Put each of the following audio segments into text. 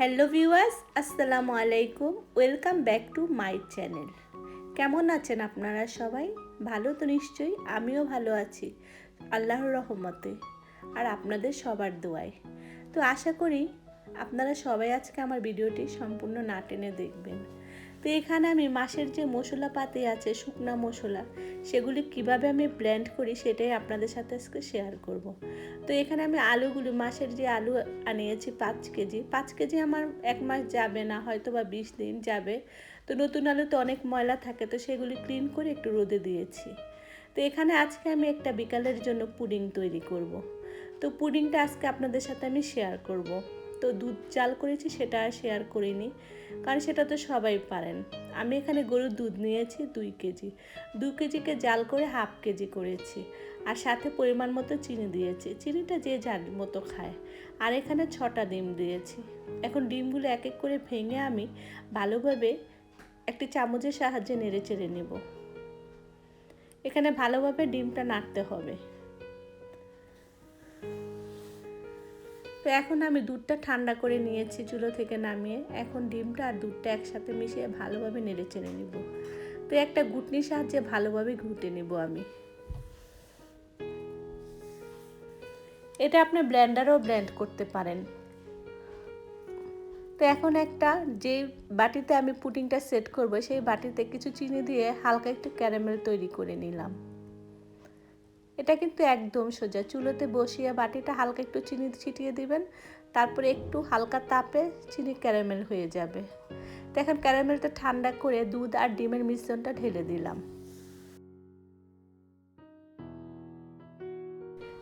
Hello viewers, আসসালামু আলাইকুম। Welcome back to my channel. কেমন আছেন আপনারা সবাই? ভালো তো নিশ্চয়ই, আমিও ভালো আছি আল্লাহর রহমতে আর আপনাদের সবার দোয়ায়। তো আশা করি আপনারা সবাই আজকে আমার ভিডিওটি সম্পূর্ণ না টেনে দেখবেন। তো এখানে আমি মাছের যে মশলাপাতি আছে, শুকনা মশলা, সেগুলি কিভাবে আমি ব্লেন্ড করি সেটাই আপনাদের সাথে আজকে শেয়ার করব। তো এখানে আমি আলুগুলো, মাছের যে আলু আনিয়েছি 5 কেজি আমার 1 মাস যাবে না, হয়তো বা 20 দিন যাবে। তো নতুন আলু তো অনেক ময়লা থাকে, তো সেগুলি ক্লিন করে একটু রোদে দিয়েছি। তো এখানে আজকে আমি একটা বিকালের জন্য পুডিং তৈরি করব। তো পুডিংটা আজকে আপনাদের সাথে আমি শেয়ার করব। তো দুধ জাল করেছি, সেটা আর শেয়ার করিনি, কারণ সেটা তো সবাই পারেন। আমি এখানে গরুর দুধ নিয়েছি 2 কেজি। 2 কেজিকে জাল করে 1/2 কেজি করেছি, আর সাথে পরিমাণ মতো চিনি দিয়েছি। চিনিটা যে যার মতো খায়। আর এখানে 6টা ডিম দিয়েছি। এখন ডিমগুলো এক এক করে ভেঙে আমি ভালোভাবে একটি চামচের সাহায্যে নেড়ে চেড়ে নেব। এখানে ভালোভাবে ডিমটা নাড়তে হবে। তো এখন আমি দুধটা ঠান্ডা করে নিয়েছি চুলো থেকে নামিয়ে। এখন ডিমটা আর দুধটা একসাথে মিশিয়ে ভালোভাবে নেড়ে চেড়ে নেব। তো একটা ঘুটনির সাহায্যে ভালোভাবে ঘুটে নেব আমি। এটা আপনি ব্লেন্ডারেও ব্লেন্ড করতে পারেন। তো এখন একটা যে বাটিতে আমি পুডিংটা সেট করব, সেই বাটিতে কিছু চিনি দিয়ে হালকা একটু ক্যারামেল তৈরি করে নিলাম। এটা কিন্তু একদম সোজা। চুলোতে বসিয়ে বাটিটা হালকা একটু চিনি ছিটিয়ে দিবেন, তারপরে একটু হালকা তাপে চিনি ক্যারামেল হয়ে যাবে। তো এখন ক্যারামেলটা ঠান্ডা করে দুধ আর ডিমের মিশ্রণটা ঢেলে দিলাম।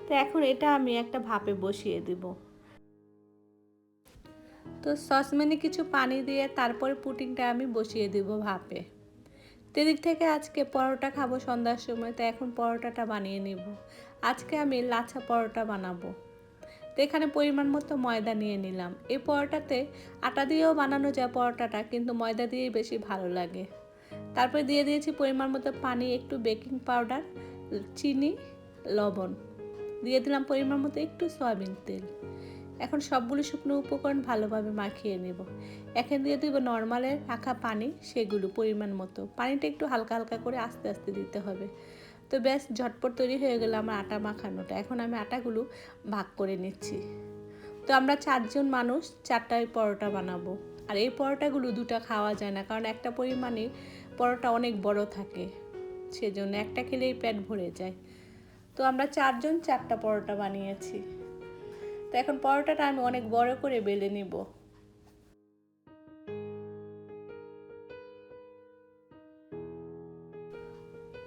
তো এখন এটা আমি একটা ভাপে বসিয়ে দিব। তো সসপ্যানে কিছু পানি দিয়ে তারপরে পুডিংটা আমি বসিয়ে দিব ভাপে। এদিক থেকে আজকে পরোটা খাবো সন্ধ্যার সময়, তো এখন পরোটাটা বানিয়ে নিব। আজকে আমি লাচ্ছা পরোটা বানাবো। তো এখানে পরিমাণ মতো ময়দা নিয়ে নিলাম। এই পরোটাতে আটা দিয়েও বানানো যায় পরোটাটা, কিন্তু ময়দা দিয়েই বেশি ভালো লাগে। তারপরে দিয়ে দিয়েছি পরিমাণ মতো পানি, একটু বেকিং পাউডার, চিনি, লবণ। দিয়ে দিলাম পরিমাণ মতো একটু সয়াবিন তেল। এখন সবগুলো শুকনো উপকরণ ভালোভাবে মাখিয়ে নেব। এখন দিয়ে দেব নর্মালে রাখা পানি, সেগুলো পরিমাণ মতো। পানিটা একটু হালকা হালকা করে আস্তে আস্তে দিতে হবে। তো ব্যাস ঝটপট তৈরি হয়ে গেল আমার আটা মাখানোটা। এখন আমি আটাগুলো ভাগ করে নিচ্ছি। তো আমরা 4জন মানুষ, 4টাই পরোটা বানাবো। আর এই পরোটাগুলো 2টা খাওয়া যায় না, কারণ একটা পরিমাণে পরোটা অনেক বড় থাকে, সেজন্য একটা খেলেই পেট ভরে যায়। তো আমরা 4জন 4টা পরোটা বানিয়েছি। তো এখন পরোটাটা আমি অনেক বড় করে বেলে নিব।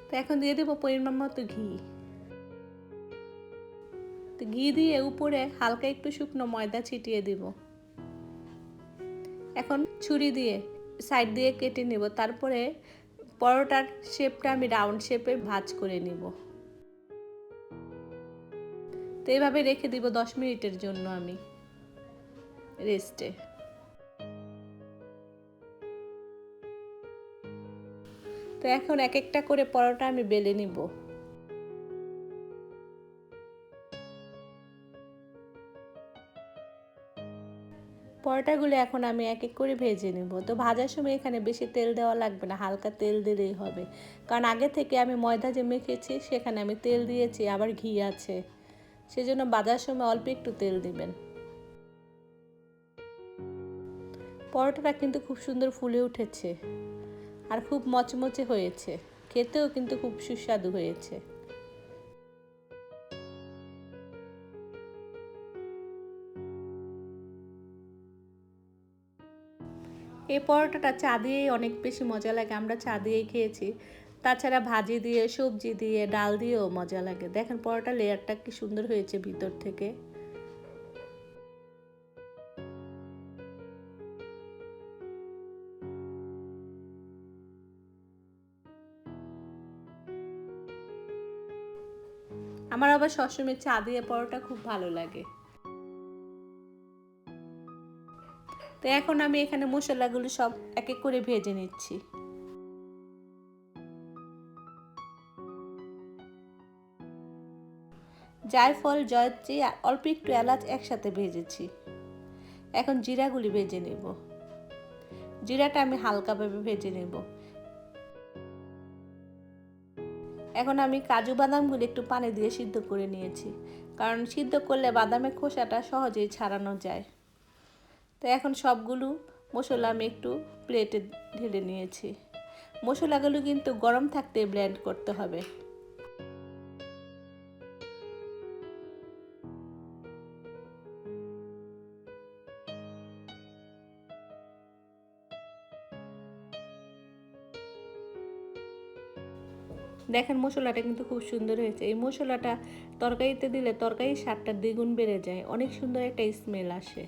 তো এখন দিয়ে দেবো পরিমাণ মতো ঘি। তো ঘি দিয়ে উপরে হালকা একটু শুকনো ময়দা ছিটিয়ে দিব। এখন ছুরি দিয়ে সাইড দিয়ে কেটে নেব। তারপরে পরোটার শেপটা আমি রাউন্ড শেপে ভাঁজ করে নিব। তো এইভাবে রেখে দিব 10 মিনিটের জন্য আমি রেস্টে। তো এখন এক একটা করে পরোটা আমি বেলে নিব। পরোটাগুলো এখন আমি এক এক করে ভেজে নেব। তো ভাজার সময় এখানে বেশি তেল দেওয়া লাগবে না, হালকা তেল দিলেই হবে, কারণ আগে থেকে আমি ময়দা যে মেখেছি সেখানে আমি তেল দিয়েছি, আবার ঘি আছে, সেজন্য ভাজার সময় অল্প একটু তেল দিবেন। পরোটাটা কিন্তু খুব সুন্দর ফুলে উঠেছে আর খুব মচমচে হয়েছে, খেতেও কিন্তু খুব সুস্বাদু হয়েছে। এই পরোটাটা চা দিয়েই অনেক বেশি মজা লাগে, আমরা চা দিয়েই খেয়েছি। তাছাড়া ভাজি দিয়ে, সবজি দিয়ে, ডাল দিয়েও মজা লাগে। দেখেন পরোটা লেয়ারটা কি সুন্দর হয়েছে ভিতর থেকে। আমার আবার সবসময় চা দিয়ে পরোটা খুব ভালো লাগে। তো এখন আমি এখানে মশলাগুলো সব এক এক করে ভেজে নিচ্ছি। জায়ফল, জয়ত্রী আর অল্প একটু এলাচ একসাথে ভেজেছি। এখন জিরাগুলি ভেজে নেব। জিরাটা আমি হালকাভাবে ভেজে নেব। এখন আমি কাজু বাদামগুলি একটু পানি দিয়ে সিদ্ধ করে নিয়েছি, কারণ সিদ্ধ করলে বাদামের খোসাটা সহজেই ছাড়ানো যায়। তো এখন সবগুলো মশলা আমি একটু প্লেটে ঢেলে নিয়েছি। মশলাগুলো কিন্তু গরম থাকতে ব্লেন্ড করতে হবে। দেখেন মশলাটা কিন্তু খুব সুন্দর হয়েছে। এই মশলাটা তরকারিতে দিলে তরকারির স্বাদটা দ্বিগুণ বেড়ে যায়, অনেক সুন্দর একটা স্মেল আসে।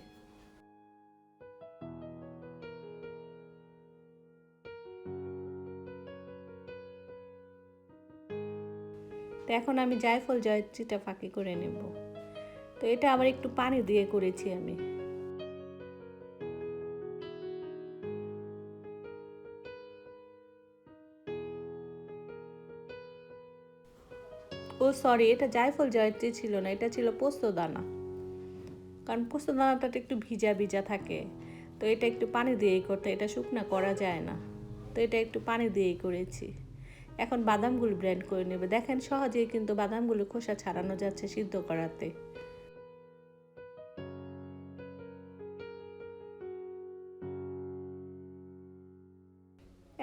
তো এখন আমি জায়ফল জয়ত্রীটা ফাঁকি করে নেব। তো এটা আবার একটু পানি দিয়ে করেছি আমি। ও সরি, এটা জায়ফল জয়ত্রী ছিল না, এটা ছিল পোস্তদানা। কারণ পোস্তদানাটা একটু ভিজা ভিজা থাকে, তো এটা একটু পানি দিয়েই করতে, এটা শুকনা করা যায় না। তো এটা একটু পানি দিয়েই করেছি। এখন বাদামগুলো ব্লেন্ড করে নেবে। দেখেন সহজেই কিন্তু বাদামগুলো খোসা ছাড়ানো যাচ্ছে সিদ্ধ করাতে।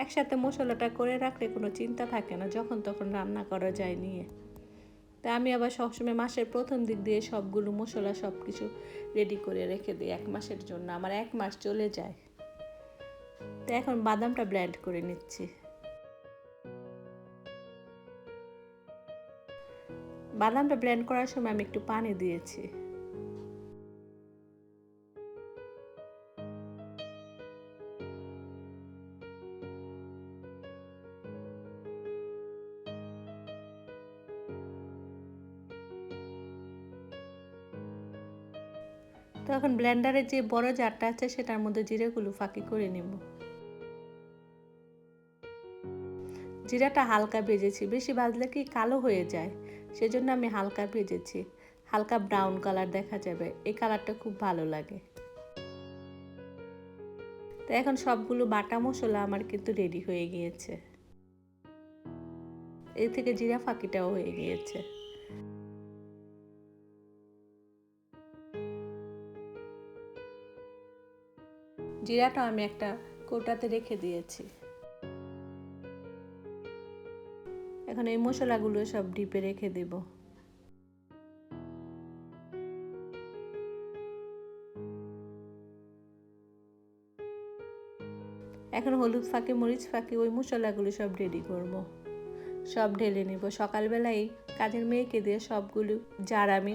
একসাথে মশলাটা করে রাখলে কোনো চিন্তা থাকে না, যখন তখন রান্না করা যায় নিয়ে। তাই আমি আবার সবসময় মাসের প্রথম দিক দিয়ে সবগুলো মশলা সব কিছু রেডি করে রেখে দিই 1 মাসের জন্য, আমার 1 মাস চলে যায়। তো এখন বাদামটা ব্লেন্ড করে নিচ্ছি। বাদামটা ব্লেন্ড করার সময় আমি একটু পানি দিয়েছি। তো এখন ব্লেন্ডারের যে বড় জারটা আছে সেটার মধ্যে জিরাগুলো ফাঁকি করে নেব। জিরাটা হালকা ভেজেছি, বেশি ভাজলে কি কালো হয়ে যায়, সেজন্য আমি হালকা ভেজেছি। হালকা ব্রাউন কালার দেখা যাবে, এই কালারটা খুব ভালো লাগে। তো এখন সবগুলো বাটা মশলা আমার কিন্তু রেডি হয়ে গিয়েছে। এর থেকে জিরা ফাঁকিটাও হয়ে গিয়েছে। জিরাটা আমি একটা কৌটাতে রেখে দিয়েছি। এখন এই মশলাগুলো সব ডিপে রেখে দেব। এখন হলুদ ফাঁকি, মরিচ ফাঁকি, ওই মশলাগুলো সব রেডি করব। সব ঢেলে নেব। সকালবেলায় কাজের মেয়েকে দিয়ে সবগুলো জার আমি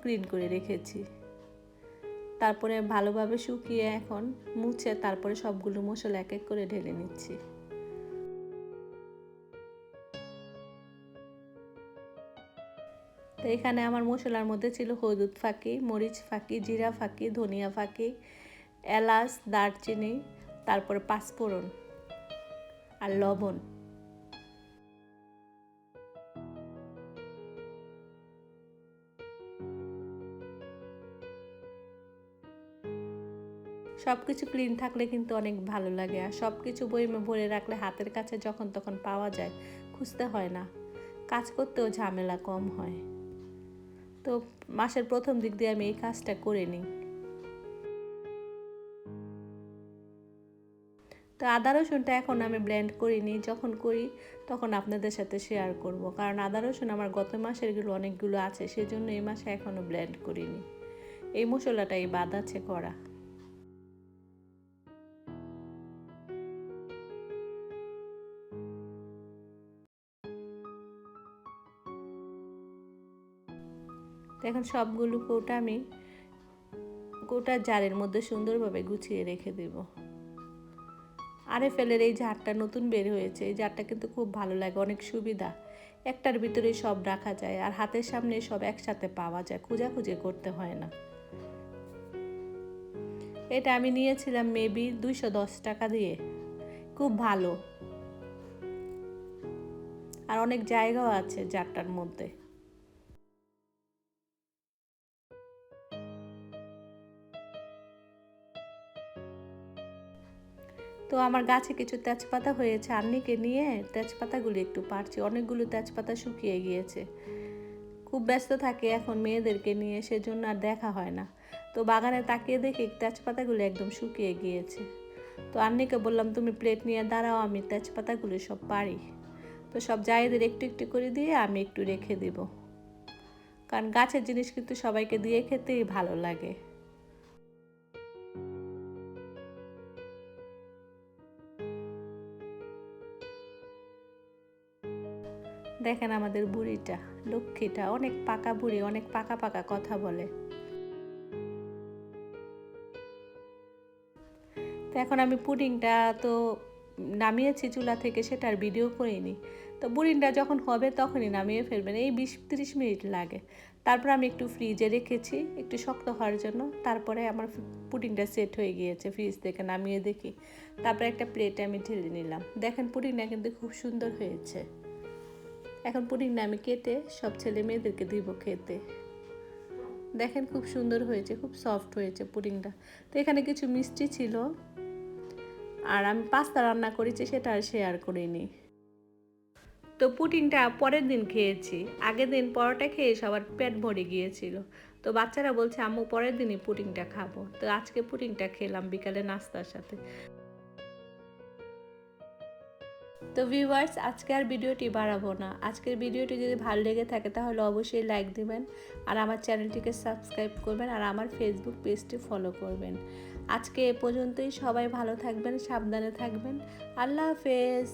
ক্লিন করে রেখেছি। তারপরে ভালোভাবে শুকিয়ে এখন মুছে তারপরে সবগুলো মশলা এক এক করে ঢেলে নিচ্ছি। তো এখানে আমার মশলার মধ্যে ছিল হলুদ ফাঁকি, মরিচ ফাঁকি, জিরা ফাঁকি, ধনিয়া ফাঁকি, এলাচ, দারচিনি, তারপরে পাঁচফোড়ন আর লবণ। সব কিছু ক্লিন থাকলে কিন্তু অনেক ভালো লাগে, আর সব কিছু বইমে ভরে রাখলে হাতের কাছে যখন তখন পাওয়া যায়, খুঁজতে হয় না, কাজ করতেও ঝামেলা কম হয়। তো মাসের প্রথম দিক দিয়ে আমি এই কাজটা করে নিই। তো আদা রসুনটা এখন আমি ব্লেন্ড করিনি, যখন করি তখন আপনাদের সাথে শেয়ার করব, কারণ আদা রসুন আমার গত মাসেরগুলো অনেকগুলো আছে, সেজন্য এই মাসে এখনও ব্লেন্ড করিনি। এই মশলাটাই বাদ আছে করা। তো এখন সবগুলো কৌটা আমি কৌটার জারের মধ্যে সুন্দরভাবে গুছিয়ে রেখে দেব। আরএফএলের এই জারটা নতুন বের হয়েছে, এই জারটা কিন্তু খুব ভালো লাগে, অনেক সুবিধা। একটার ভিতরে সব রাখা যায়, আর হাতের সামনে সব একসাথে পাওয়া যায়, খোঁজাখুঁজি করতে হয় না। এটা আমি নিয়েছিলাম মেবি 210 টাকা দিয়ে, খুব ভালো, আর অনেক জায়গাও আছে জারটার মধ্যে। তো আমার গাছে কিছু তেজপাতা হয়েছে, আন্নিকে নিয়ে তেজপাতাগুলো একটু পারছি। অনেকগুলো তেজপাতা শুকিয়ে গিয়েছে। খুব ব্যস্ত থাকে এখন মেয়েদেরকে নিয়ে, সেজন্য আর দেখা হয় না। তো বাগানে তাকিয়ে দেখি তেজপাতাগুলো একদম শুকিয়ে গিয়েছে। তো আন্নিকে বললাম তুমি প্লেট নিয়ে দাঁড়াও, আমি তেজপাতাগুলো সব পারি। তো সব জায়েদের একটু একটু করে দিয়ে আমি একটু রেখে দিব, কারণ গাছের জিনিস কিন্তু সবাইকে দিয়ে খেতেই ভালো লাগে। দেখেন আমাদের বুড়িটা, লক্ষ্মীটা, অনেক পাকা বুড়ি, অনেক পাকা পাকা কথা বলে। তো এখন আমি পুডিংটা তো নামিয়েছি চুলা থেকে, সেটার ভিডিও করিনি। তো পুডিংটা যখন হবে তখনই নামিয়ে ফেলবেন, এই 20-30 মিনিট লাগে। তারপর আমি একটু ফ্রিজে রেখেছি একটু শক্ত হওয়ার জন্য। তারপরে আমার পুডিংটা সেট হয়ে গিয়েছে, ফ্রিজ থেকে নামিয়ে দেখি। তারপরে একটা প্লেটে আমি ঢেলে নিলাম। দেখেন পুডিংটা কিন্তু খুব সুন্দর হয়েছে। এখন পুডিংটা আমি কেটে সব ছেলে মেয়েদেরকে দিব খেতে। দেখেন খুব সুন্দর হয়েছে, খুব সফট হয়েছে পুডিংটা। তো এখানে কিছু মিষ্টি ছিল, আর আমি পাস্তা রান্না করেছি সেটা আর শেয়ার করিনি। তো পুডিংটা পরের দিন খেয়েছি, আগের দিন পরোটা খেয়ে সবার পেট ভরে গিয়েছিল। তো বাচ্চারা বলছে আম্মু পরের দিনই পুডিংটা খাবো। তো আজকে পুডিংটা খেলাম বিকালে নাস্তার সাথে। তো ভিউয়ার্স, আজকে আর ভিডিওটি বাড়াবো না। আজকের ভিডিওটি যদি ভালো লেগে থাকে তাহলে অবশ্যই লাইক দিবেন, আর আমার চ্যানেলটিকে সাবস্ক্রাইব করবেন, আর আমার ফেসবুক পেজটি ফলো করবেন। আজকে এ পর্যন্তই। সবাই ভালো থাকবেন, সাবধানে থাকবেন। আল্লাহ হাফেজ।